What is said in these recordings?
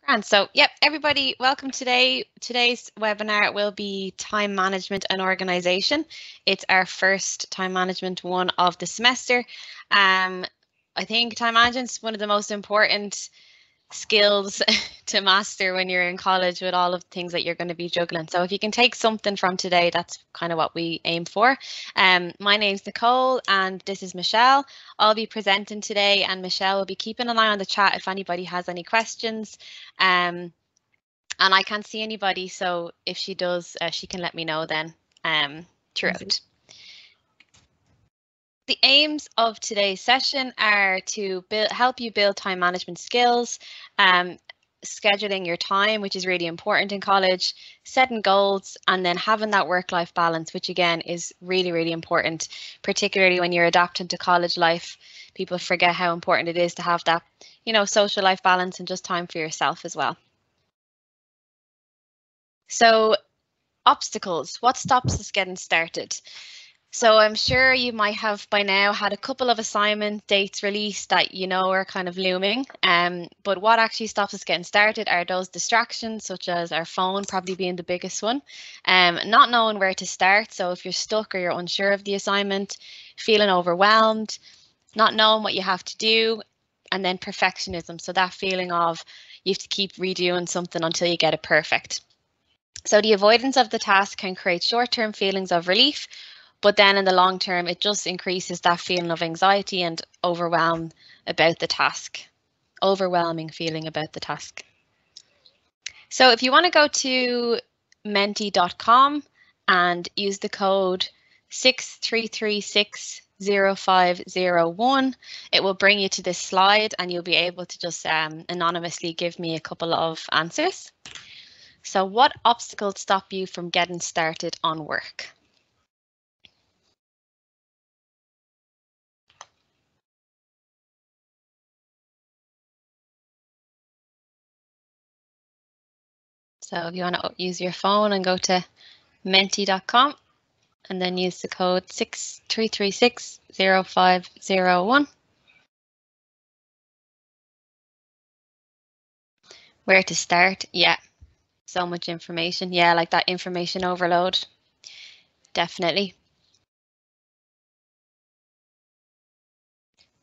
And so, yep, everybody, welcome today. Today's webinar will be time management and organization. It's our first time management one of the semester. I think time management is one of the most important skills to master when you're in college with all of the things that you're going to be juggling. So if you can take something from today, that's kind of what we aim for. My name's Nicole and this is Michelle. I'll be presenting today and Michelle will be keeping an eye on the chat if anybody has any questions. And I can't see anybody, so if she does, she can let me know then throughout. The aims of today's session are to help you build time management skills, scheduling your time, which is really important in college, setting goals, and then having that work-life balance, which again is really, really important, particularly when you're adapting to college life. People forget how important it is to have that, social life balance and just time for yourself as well. So, obstacles, what stops us getting started? So I'm sure you might have by now had a couple of assignment dates released that are kind of looming. But what actually stops us getting started are those distractions, such as our phone probably being the biggest one. Not knowing where to start. So if you're stuck or you're unsure of the assignment, feeling overwhelmed, not knowing what you have to do, and then perfectionism. So that feeling of you have to keep redoing something until you get it perfect. So the avoidance of the task can create short-term feelings of relief, but then in the long term, it just increases that feeling of anxiety and overwhelm about the task, overwhelming feeling about the task. So if you want to go to menti.com and use the code 63360501, it will bring you to this slide and you'll be able to just anonymously give me a couple of answers. So what obstacles stop you from getting started on work? So if you want to use your phone and go to menti.com and then use the code 63360501. Where to start? Yeah, so much information. Yeah, like that information overload. Definitely.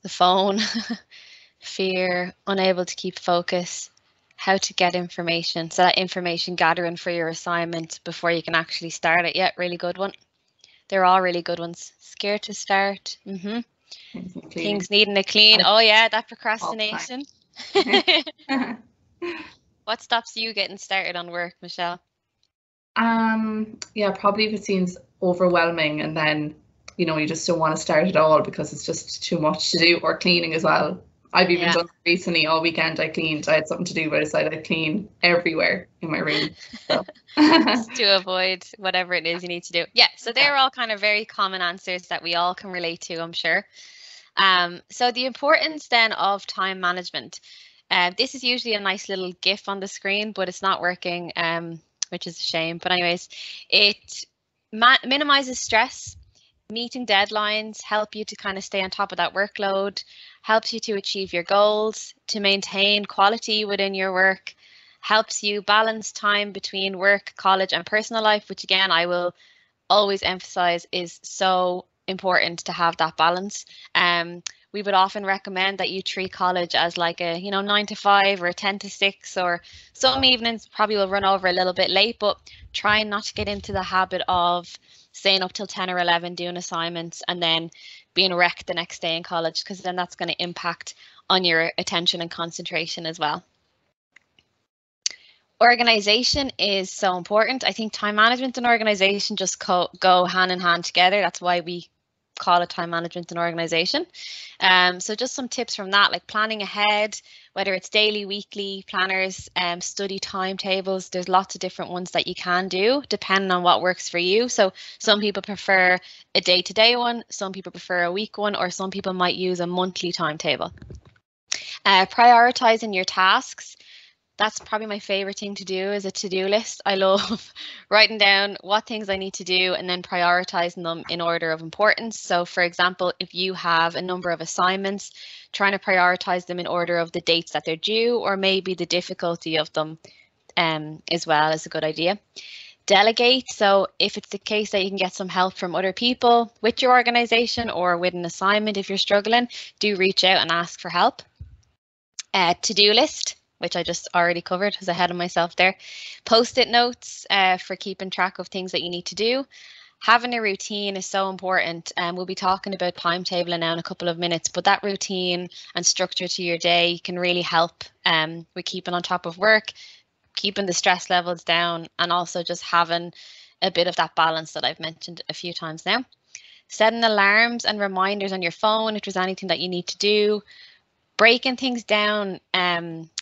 The phone, fear, unable to keep focus, how to get information. So that information gathering for your assignment before you can actually start it. Yeah, really good one. They're all really good ones. Scared to start. Things needing a clean. Oh yeah, that procrastination. What stops you getting started on work, Michelle? Yeah, probably if it seems overwhelming and then, you just don't want to start at all because it's just too much to do, or cleaning as well. I've even done recently all weekend. I cleaned. I had something to do, but I decided I'd clean everywhere in my room. So. Just to avoid whatever it is you need to do. Yeah, so they're all kind of very common answers that we all can relate to, I'm sure. So the importance then of time management. This is usually a nice little GIF on the screen, but it's not working, which is a shame. But anyways, it minimizes stress. Meeting deadlines help you to kind of stay on top of that workload, helps you to achieve your goals, to maintain quality within your work, helps you balance time between work, college, and personal life, which again, I will always emphasize is so important to have that balance. We would often recommend that you treat college as like a 9 to 5 or a 10 to 6, or some evenings probably will run over a little bit late, but try not to get into the habit of staying up till 10 or 11 doing assignments and then being wrecked the next day in college, because then that's going to impact on your attention and concentration as well. Organization is so important. I think time management and organization just go hand in hand together. That's why we call it time management and organization. So just some tips from that, like planning ahead, whether it's daily, weekly planners, study timetables. There's lots of different ones that you can do depending on what works for you. So some people prefer a day-to-day one, some people prefer a week one, or some people might use a monthly timetable. Prioritizing your tasks. That's probably my favorite thing to do is a to-do list. I love writing down what things I need to do and then prioritizing them in order of importance. So for example, if you have a number of assignments, trying to prioritize them in order of the dates that they're due, or maybe the difficulty of them as well, is a good idea. Delegate. So if it's the case that you can get some help from other people with your organization or with an assignment, if you're struggling, do reach out and ask for help. To-do list, which I just already covered, was ahead of myself there. Post-it notes for keeping track of things that you need to do. Having a routine is so important, and we'll be talking about timetabling now in a couple of minutes, but that routine and structure to your day can really help with keeping on top of work, keeping the stress levels down, and also just having a bit of that balance that I've mentioned a few times now. Setting alarms and reminders on your phone if there's anything that you need to do. Breaking things down,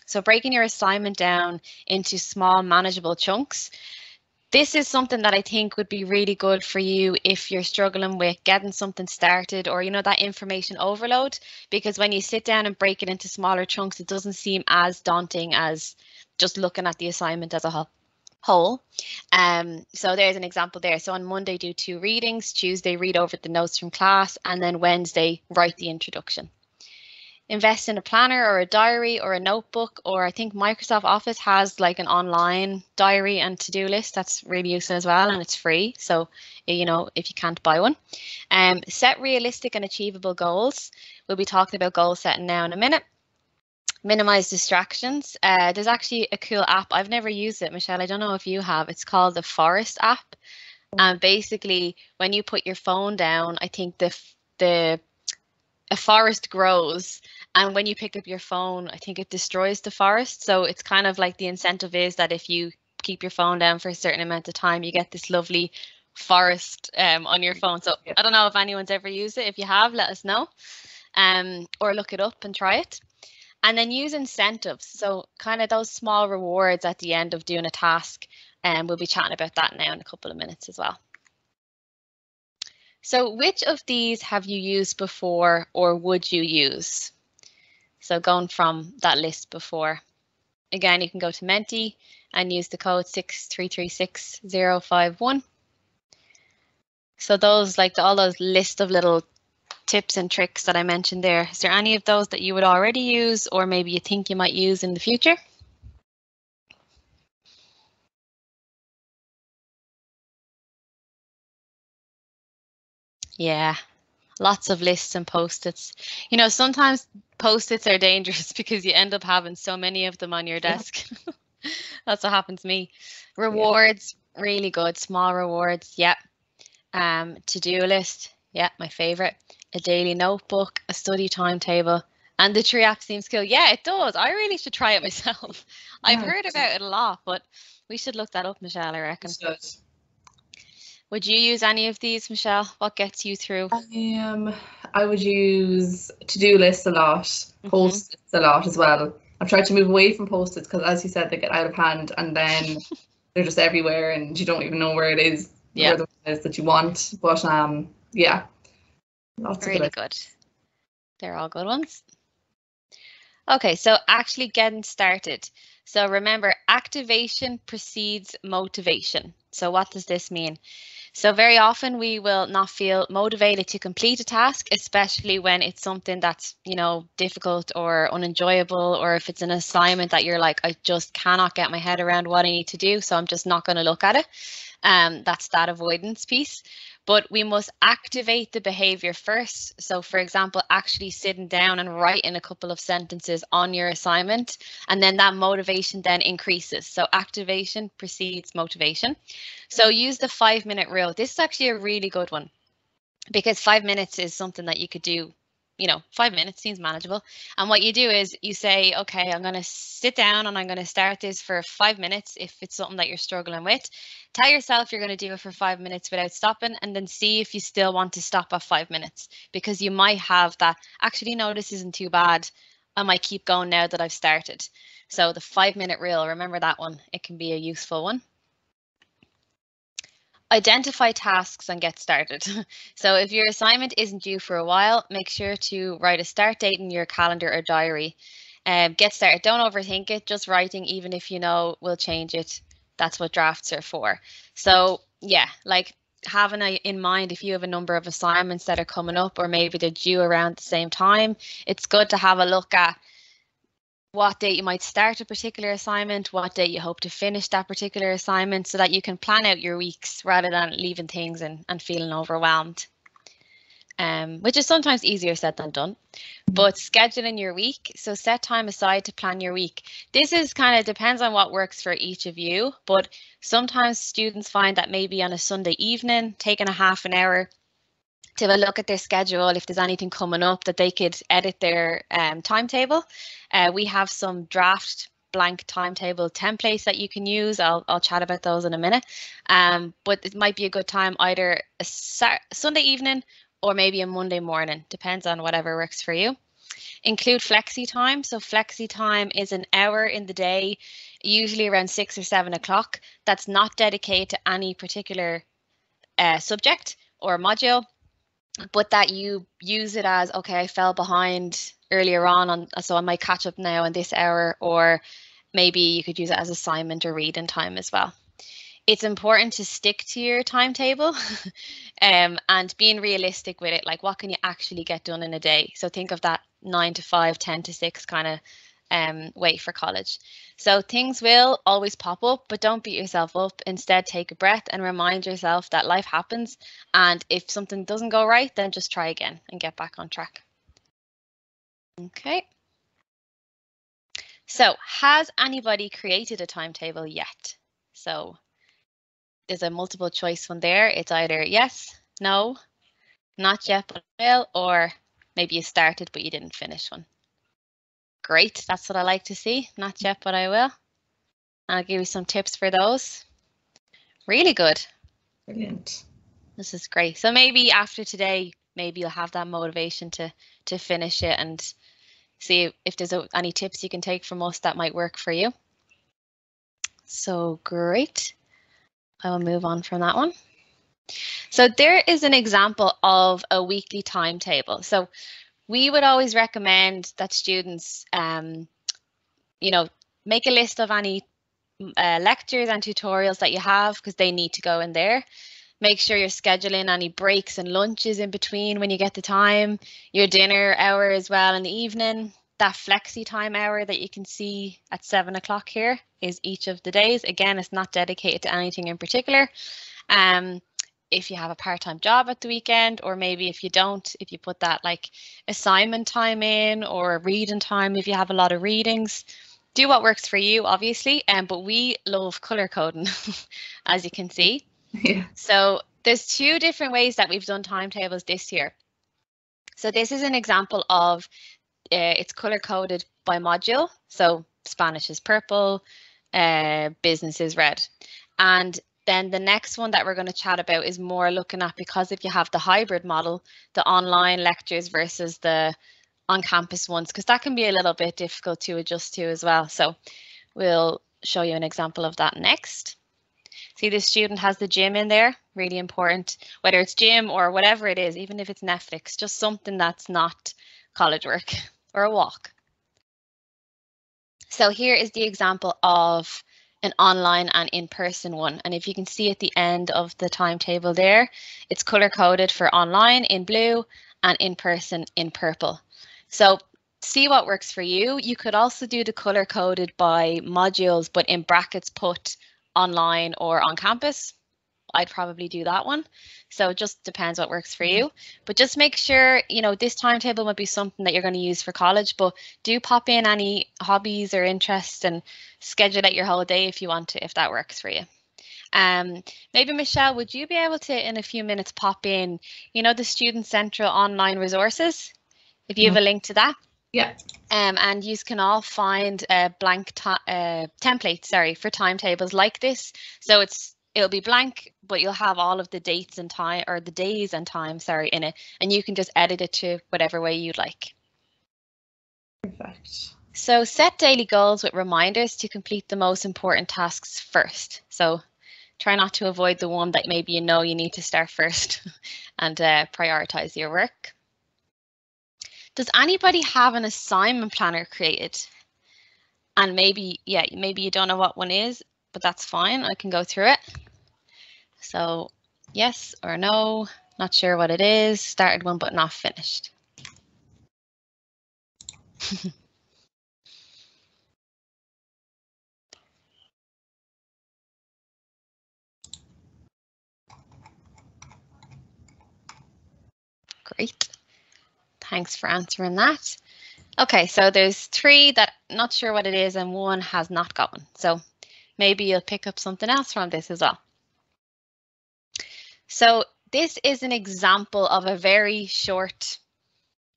so breaking your assignment down into small manageable chunks. This is something that I think would be really good for you if you're struggling with getting something started, or that information overload, because when you sit down and break it into smaller chunks, it doesn't seem as daunting as just looking at the assignment as a whole. So there's an example there. So on Monday, do 2 readings, Tuesday, read over the notes from class, and then Wednesday, write the introduction. Invest in a planner or a diary or a notebook, or I think Microsoft Office has like an online diary and to-do list that's really useful as well, and it's free. So, if you can't buy one. Set realistic and achievable goals. We'll be talking about goal setting now in a minute. Minimize distractions. There's actually a cool app. I've never used it, Michelle. I don't know if you have. It's called the Forest app. And basically, when you put your phone down, I think a forest grows, and when you pick up your phone, I think it destroys the forest. So it's kind of like the incentive is that if you keep your phone down for a certain amount of time, you get this lovely forest on your phone. So I don't know if anyone's ever used it. If you have, let us know, or look it up and try it. And then use incentives. So kind of those small rewards at the end of doing a task. And we'll be chatting about that now in a couple of minutes as well. So which of these have you used before, or would you use? So going from that list before. Again, you can go to Menti and use the code 6336051. So those, like all those list of little tips and tricks that I mentioned there, is there any of those that you would already use, or maybe you think you might use in the future? Yeah, lots of lists and post-its. Sometimes post-its are dangerous because you end up having so many of them on your desk. That's what happened to me. Rewards, really good. Small rewards, yeah. To-do list, yeah, my favorite. A daily notebook, a study timetable, and the tree app seems cool. Yeah, it does. I really should try it myself. I've heard about it a lot, but we should look that up, Michelle, I reckon. Would you use any of these, Michelle? What gets you through? I would use to-do lists a lot, post-its a lot as well. I've tried to move away from post-its because, as you said, they get out of hand and then they're just everywhere and you don't even know where it is, where the one is that you want. But yeah, lots really of good. They're all good ones. Okay, so actually getting started. So remember, activation precedes motivation. So what does this mean? So very often we will not feel motivated to complete a task, especially when it's something that's, difficult or unenjoyable, or if it's an assignment that you're like, I just cannot get my head around what I need to do, so I'm just not going to look at it. That's that avoidance piece. But we must activate the behavior first. So for example, actually sitting down and writing a couple of sentences on your assignment, and then that motivation then increases. So activation precedes motivation. So use the 5-minute rule. This is actually a really good one because 5 minutes is something that you could do. 5 minutes seems manageable. And what you do is you say, okay, I'm going to sit down and I'm going to start this for 5 minutes. If it's something that you're struggling with, tell yourself you're going to do it for 5 minutes without stopping, and then see if you still want to stop at 5 minutes, because you might have that, actually, no, this isn't too bad. I might keep going now that I've started. So the 5-minute rule, remember that one. It can be a useful one. Identify tasks and get started. So if your assignment isn't due for a while, make sure to write a start date in your calendar or diary. Get started. Don't overthink it. Just writing, even if you know we'll change it. That's what drafts are for. So yeah, like having in mind if you have a number of assignments that are coming up, or maybe they're due around the same time, it's good to have a look at what date you might start a particular assignment, what date you hope to finish that particular assignment, so that you can plan out your weeks rather than leaving things and feeling overwhelmed. Which is sometimes easier said than done. But scheduling your week, so set time aside to plan your week. This is kind of depends on what works for each of you, but sometimes students find that maybe on a Sunday evening, taking a half an hour to have a look at their schedule, if there's anything coming up, that they could edit their timetable. We have some draft blank timetable templates that you can use. I'll chat about those in a minute. But it might be a good time either a Sunday evening or maybe a Monday morning, depends on whatever works for you. Include flexi time. So flexi time is an hour in the day, usually around 6 or 7 o'clock. That's not dedicated to any particular subject or module, but that you use it as, okay, I fell behind earlier on, so I might catch up now in this hour, or maybe you could use it as assignment or reading time as well. It's important to stick to your timetable and being realistic with it. Like, what can you actually get done in a day? So think of that 9 to 5, 10 to 6 kind of way for college. So things will always pop up, but don't beat yourself up. Instead, take a breath and remind yourself that life happens. And if something doesn't go right, then just try again and get back on track. Okay. So has anybody created a timetable yet? So there's a multiple choice one there. It's either yes, no, not yet, but I will, or maybe you started but you didn't finish one. Great, that's what I like to see. Not yet, but I will. I'll give you some tips for those. Really good. Brilliant. This is great. So maybe after today, maybe you'll have that motivation to finish it and see if there's any tips you can take from us that might work for you. So great. I will move on from that one. So there is an example of a weekly timetable. So we would always recommend that students, make a list of any lectures and tutorials that you have, because they need to go in there. Make sure you're scheduling any breaks and lunches in between when you get the time, your dinner hour as well in the evening. That flexi time hour that you can see at 7 o'clock here is each of the days. Again, it's not dedicated to anything in particular. If you have a part-time job at the weekend, or maybe if you don't, if you put that like assignment time in, or reading time if you have a lot of readings, do what works for you, obviously. But we love color coding, as you can see. Yeah. So there's 2 different ways that we've done timetables this year. So this is an example of it's color coded by module. So Spanish is purple, business is red. And then the next one that we're going to chat about is more looking at, because if you have the hybrid model, the online lectures versus the on-campus ones, because that can be a little bit difficult to adjust to as well. So we'll show you an example of that next. See, the student has the gym in there, really important, whether it's gym or whatever it is, even if it's Netflix, just something that's not college work or a walk. So here is the example of an online and in-person one. And if you can see at the end of the timetable there, it's color coded for online in blue and in-person in purple. So see what works for you. You could also do the color coded by modules, but in brackets put online or on campus. I'd probably do that one. So it just depends what works for you. But just make sure, this timetable might be something that you're going to use for college, but do pop in any hobbies or interests and schedule out your whole day if you want to, if that works for you. Maybe Michelle, would you be able to, in a few minutes, pop in, the Student Central online resources, if you have a link to that? Yeah. And you can all find a blank template, for timetables like this. So it'll be blank, but you'll have all of the dates and time, or the days and time, in it, and you can just edit it to whatever way you'd like. Perfect. So set daily goals with reminders to complete the most important tasks first. So try not to avoid the one that maybe you need to start first and prioritize your work. Does anybody have an assignment planner created? And maybe you don't know what one is, but that's fine. I can go through it. So yes or no, not sure what it is, started one but not finished. Great. Thanks for answering that. Okay, so there's 3 that not sure what it is and 1 has not got one. So maybe you'll pick up something else from this as well. So this is an example of a very short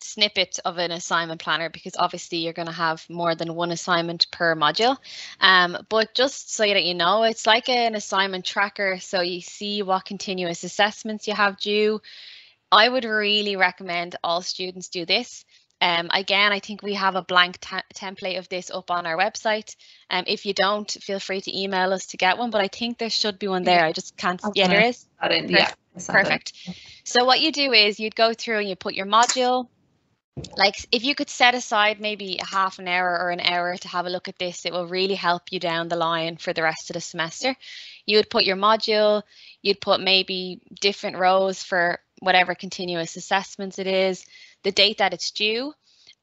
snippet of an assignment planner, because obviously you're going to have more than one assignment per module. But just so that you know, it's like an assignment tracker. So you see what continuous assessments you have due. I would really recommend all students do this. Again, I think we have a blank template of this up on our website. If you don't, feel free to email us to get one, but I think there should be one there. I just can't. Yeah, there is. Perfect. So what you do is you'd go through and you put your module. Like if you could set aside maybe a half an hour or an hour to have a look at this, it will really help you down the line for the rest of the semester. You would put your module, you'd put maybe different rows for whatever continuous assessments it is, the date that it's due,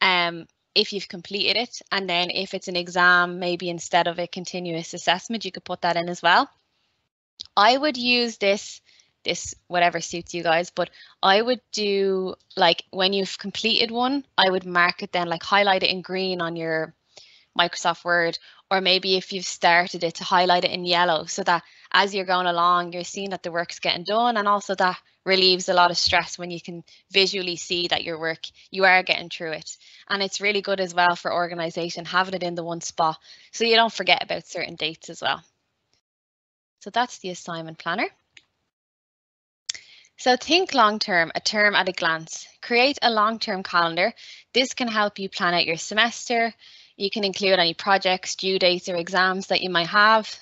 if you've completed it, and then if it's an exam, maybe instead of a continuous assessment, you could put that in as well. I would use this whatever suits you guys, but I would do, like, when you've completed one, I would mark it then, like highlight it in green on your Microsoft Word, or maybe if you've started it, to highlight it in yellow, so that as you're going along, you're seeing that the work's getting done, and also that relieves a lot of stress when you can visually see that you are getting through it. And it's really good as well for organization, having it in the one spot so you don't forget about certain dates as well. So that's the assignment planner. So think long-term, a term at a glance. Create a long-term calendar. This can help you plan out your semester. You can include any projects, due dates, or exams that you might have.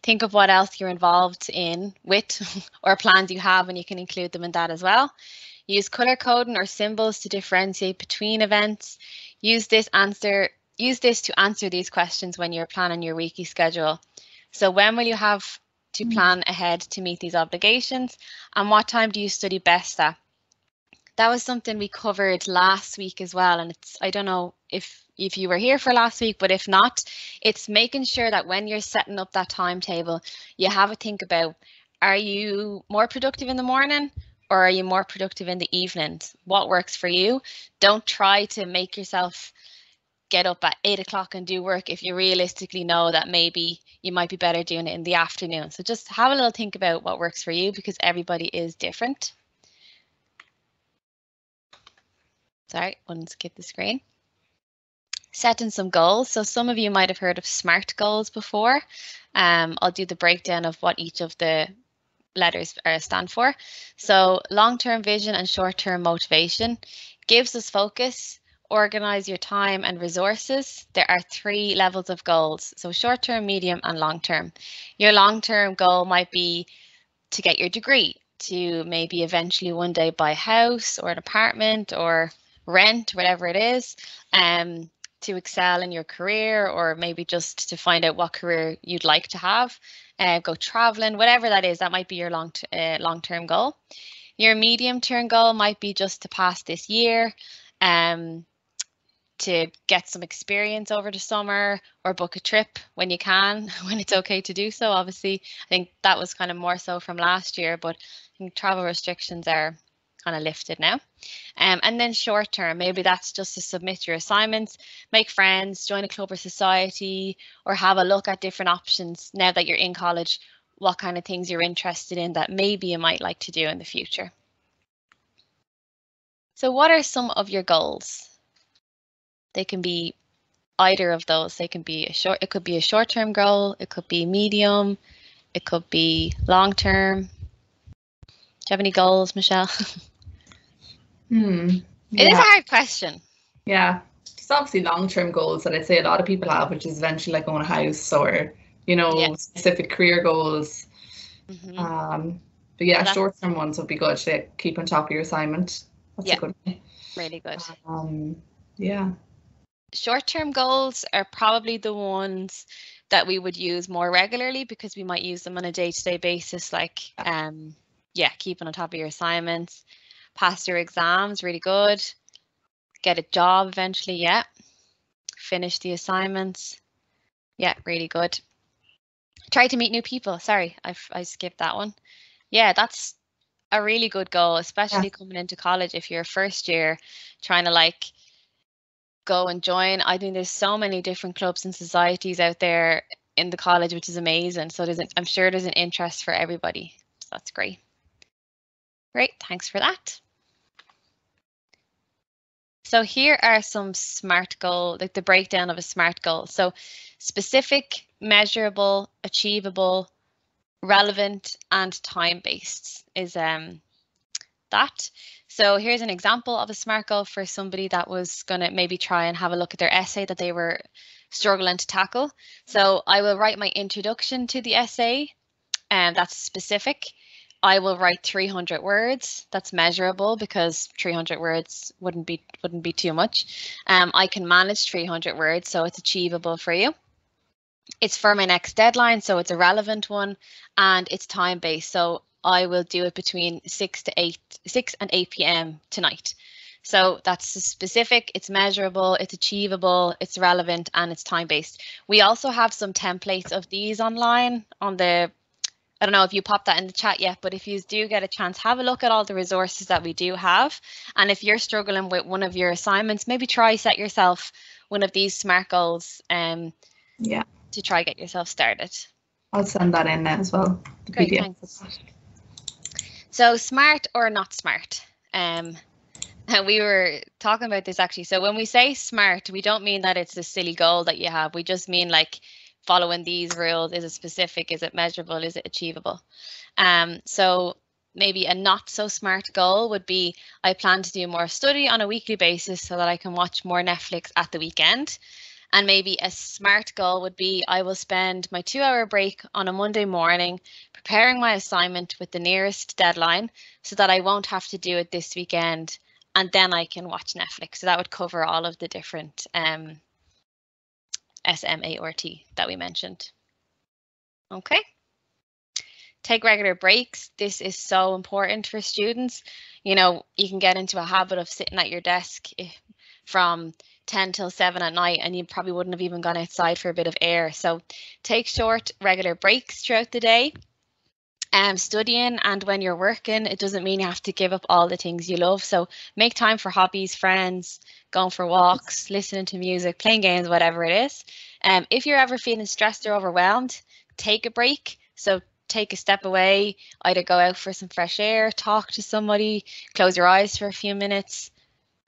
Think of what else you're involved in with or plans you have, and you can include them in that as well. Use color coding or symbols to differentiate between events. Use this to answer these questions when you're planning your weekly schedule. So when will you have to plan ahead to meet these obligations, and what time do you study best at? That was something we covered last week as well, and I don't know if you were here for last week, but if not, it's making sure that when you're setting up that timetable, you have a think about, are you more productive in the morning or are you more productive in the evenings? What works for you? Don't try to make yourself get up at 8 o'clock and do work if you realistically know that maybe you might be better doing it in the afternoon. So just have a little think about what works for you, because everybody is different. Sorry, wouldn't skip the screen. Setting some goals. So some of you might have heard of SMART goals before. I'll do the breakdown of what each of the letters stand for. So long-term vision and short-term motivation gives us focus. Organize your time and resources. There are 3 levels of goals. So short-term, medium, and long-term. Your long-term goal might be to get your degree, to maybe eventually one day buy a house or an apartment or rent, whatever it is, to excel in your career, or maybe just to find out what career you'd like to have, go traveling, whatever that is. That might be your long-term goal. Your medium-term goal might be just to pass this year, to get some experience over the summer, or book a trip when you can, when it's okay to do so. Obviously, I think that was kind of more so from last year, but I think travel restrictions are kind of lifted now. And then short term, maybe that's just to submit your assignments, make friends, join a club or society, or have a look at different options now that you're in college, what kind of things you're interested in that maybe you might like to do in the future. So what are some of your goals? They can be either of those. They can be it could be a short-term goal, it could be medium, it could be long-term. Do you have any goals, Michelle? It is a hard question. Yeah, it's obviously long-term goals that I'd say a lot of people have, which is eventually like own a house, or specific career goals. But yeah, short-term ones would be good to keep on top of your assignment. That's a good one. Really good. Yeah. Short-term goals are probably the ones that we would use more regularly because we might use them on a day-to-day basis, like yeah, keeping on top of your assignments, pass your exams, really good. Get a job eventually, yeah. Finish the assignments, yeah, really good. Try to meet new people. Sorry, I skipped that one. Yeah, that's a really good goal, especially coming into college. If you're a first year, trying to like go and join. I think there's so many different clubs and societies out there in the college, which is amazing. So I'm sure there's an interest for everybody. So that's great. Great, thanks for that. So here are some SMART goals, like the breakdown of a SMART goal. So specific, measurable, achievable, relevant, and time-based is that. So here's an example of a SMART goal for somebody that was going to maybe try and have a look at their essay that they were struggling to tackle. So I will write my introduction to the essay, and that's specific. I will write 300 words. That's measurable because 300 words wouldn't be too much. I can manage 300 words, so it's achievable for you. It's for my next deadline, so it's a relevant one, and it's time-based. So I will do it between 6 and 8 p.m. tonight. So that's specific, it's measurable, it's achievable, it's relevant, and it's time-based. We also have some templates of these online on the, I don't know if you popped that in the chat yet, but if you do get a chance, have a look at all the resources that we do have. And if you're struggling with one of your assignments, maybe try set yourself one of these SMART goals to try get yourself started. I'll send that in as well. Great, thanks. So SMART or not SMART? We were talking about this actually. So when we say SMART, we don't mean that it's a silly goal that you have. We just mean like following these rules. Is it specific? Is it measurable? Is it achievable? So maybe a not so SMART goal would be I plan to do more study on a weekly basis so that I can watch more Netflix at the weekend. And maybe a SMART goal would be I will spend my 2-hour break on a Monday morning preparing my assignment with the nearest deadline so that I won't have to do it this weekend, and then I can watch Netflix. So that would cover all of the different SMART that we mentioned. Okay. Take regular breaks. This is so important for students. You know, you can get into a habit of sitting at your desk from 10 till 7 at night, and you probably wouldn't have even gone outside for a bit of air. So take short, regular breaks throughout the day. Studying and when you're working, it doesn't mean you have to give up all the things you love. So make time for hobbies, friends, going for walks, listening to music, playing games, whatever it is. If you're ever feeling stressed or overwhelmed, take a break. So take a step away, either go out for some fresh air, talk to somebody, close your eyes for a few minutes.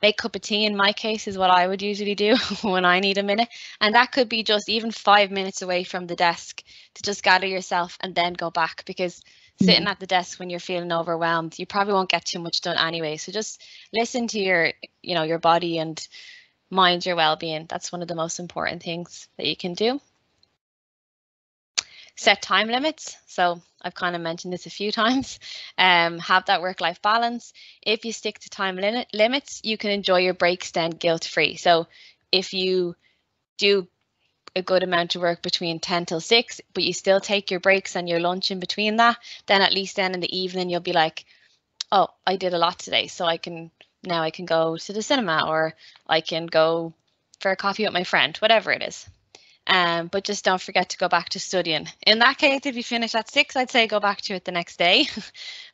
Make a cup of tea in my case is what I would usually do when I need a minute. And that could be just even 5 minutes away from the desk to just gather yourself and then go back, because sitting at the desk when you're feeling overwhelmed, you probably won't get too much done anyway. So just listen to your body and mind your well-being. That's one of the most important things that you can do. Set time limits. So I've kind of mentioned this a few times. Have that work-life balance. If you stick to time limits, you can enjoy your breaks then guilt-free. So if you do a good amount of work between 10 till 6, but you still take your breaks and your lunch in between that, then at least then in the evening you'll be like, oh, I did a lot today, so I can go to the cinema, or I can go for a coffee with my friend, whatever it is. But just don't forget to go back to studying. In that case, if you finish at 6, I'd say go back to it the next day.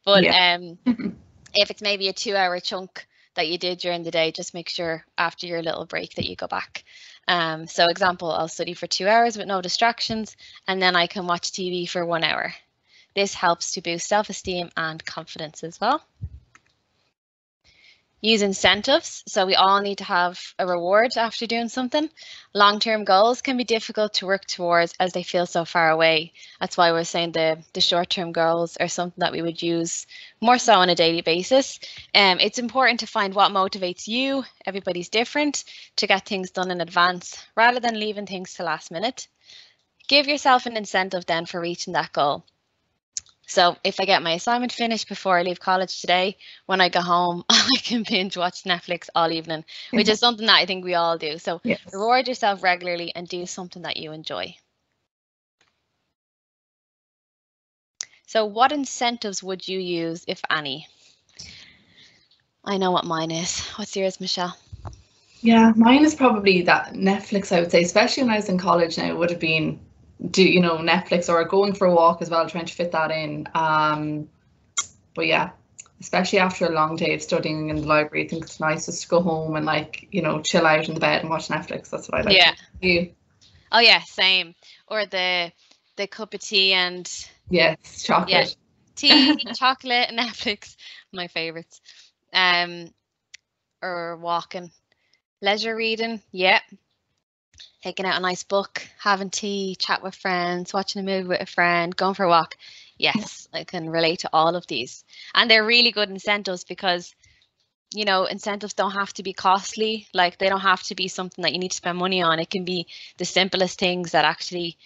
But if it's maybe a 2-hour chunk that you did during the day, just make sure after your little break that you go back. So example, I'll study for 2 hours with no distractions, and then I can watch TV for 1 hour. This helps to boost self-esteem and confidence as well. Use incentives. So we all need to have a reward after doing something. Long-term goals can be difficult to work towards as they feel so far away. That's why we're saying the short-term goals are something that we would use more so on a daily basis. It's important to find what motivates you. Everybody's different, to get things done in advance rather than leaving things to last minute. Give yourself an incentive then for reaching that goal. So if I get my assignment finished before I leave college today, when I go home, I can binge watch Netflix all evening, which is something that I think we all do. So Yes. reward yourself regularly and do something that you enjoy. So what incentives would you use, if any? I know what mine is. What's yours, Michelle? Yeah, mine is probably that Netflix, I would say, especially when I was in college now, it would have been Netflix or going for a walk as well, trying to fit that in. But yeah, especially after a long day of studying in the library, I think it's nice just to go home and chill out in the bed and watch Netflix. That's what I like. Yeah. To do. You? Oh yeah, same. Or the cup of tea and yes, chocolate. Tea, chocolate, Netflix, my favorites. Or walking, leisure reading, yeah. Taking out a nice book, having tea, chat with friends, watching a movie with a friend, going for a walk. Yes, I can relate to all of these. And they're really good incentives because, incentives don't have to be costly. Like they don't have to be something that you need to spend money on. It can be the simplest things that actually,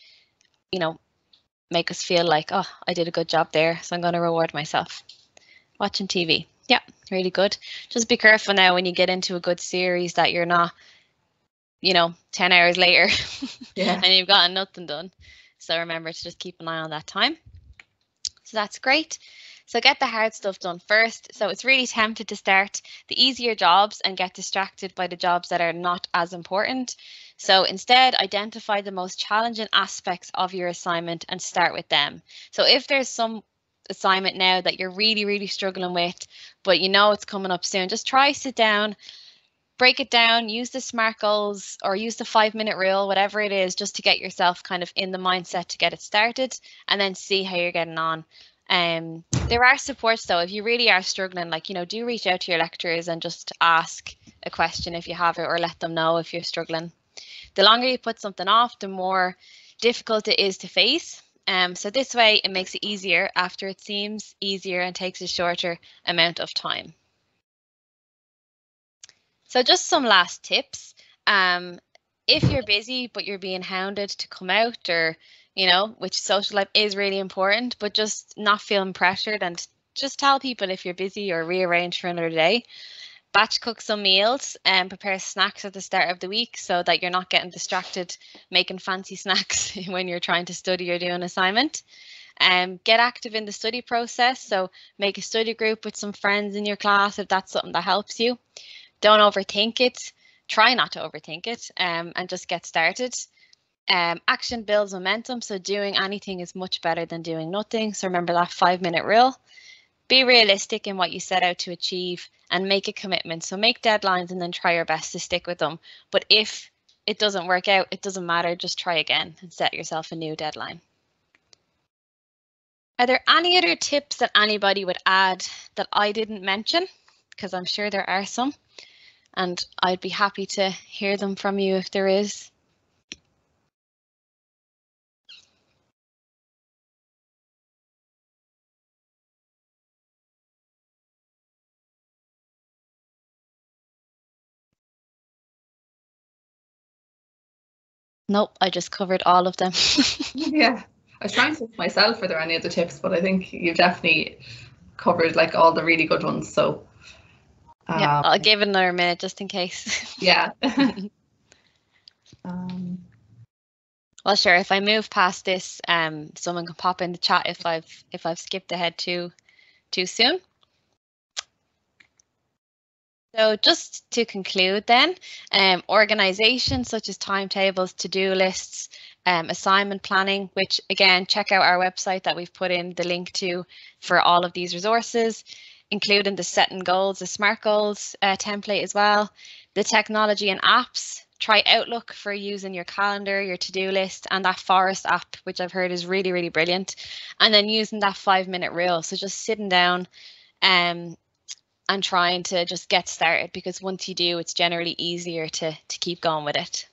make us feel like, oh, I did a good job there, so I'm going to reward myself. Watching TV. Yeah, really good. Just be careful now when you get into a good series that you're not, 10 hours later Yeah. and you've gotten nothing done. So remember to just keep an eye on that time. So that's great. So get the hard stuff done first. So it's really tempted to start the easier jobs and get distracted by the jobs that are not as important. So instead, identify the most challenging aspects of your assignment and start with them. So if there's some assignment now that you're really, really struggling with, but it's coming up soon, just try sit down, break it down, use the SMART goals or use the 5-minute rule, whatever it is, just to get yourself kind of in the mindset to get it started and then see how you're getting on. There are supports though, if you really are struggling, do reach out to your lecturers and just ask a question if you have it or let them know if you're struggling. The longer you put something off, the more difficult it is to face. So this way it makes it easier after it seems easier and takes a shorter amount of time. So just some last tips. If you're busy but you're being hounded to come out or, which social life is really important, but just not feeling pressured and just tell people if you're busy or rearrange for another day. Batch cook some meals and prepare snacks at the start of the week so that you're not getting distracted making fancy snacks when you're trying to study or do an assignment. Get active in the study process. So make a study group with some friends in your class if that's something that helps you. Don't overthink it. Try not to overthink it and just get started. Action builds momentum. So doing anything is much better than doing nothing. So remember that 5-minute rule. Be realistic in what you set out to achieve and make a commitment. So make deadlines and then try your best to stick with them. But if it doesn't work out, it doesn't matter. Just try again and set yourself a new deadline. Are there any other tips that anybody would add that I didn't mention? Because I'm sure there are some. And I'd be happy to hear them from you if there is. Nope, I just covered all of them. Yeah, I was trying to think myself, are there any other tips, but I think you've definitely covered all the really good ones. So yeah, I'll give it another minute just in case. Yeah. Well, sure. If I move past this, someone can pop in the chat if I've skipped ahead too soon. So just to conclude then, organization such as timetables, to-do lists, assignment planning, which again, check out our website that we've put in the link to for all of these resources, including the setting goals, the SMART goals template as well, the technology and apps. Try Outlook for using your calendar, your to-do list, and that Forest app, which I've heard is really, really brilliant. And then using that 5-minute rule. So just sitting down and trying to just get started, because once you do, it's generally easier to keep going with it.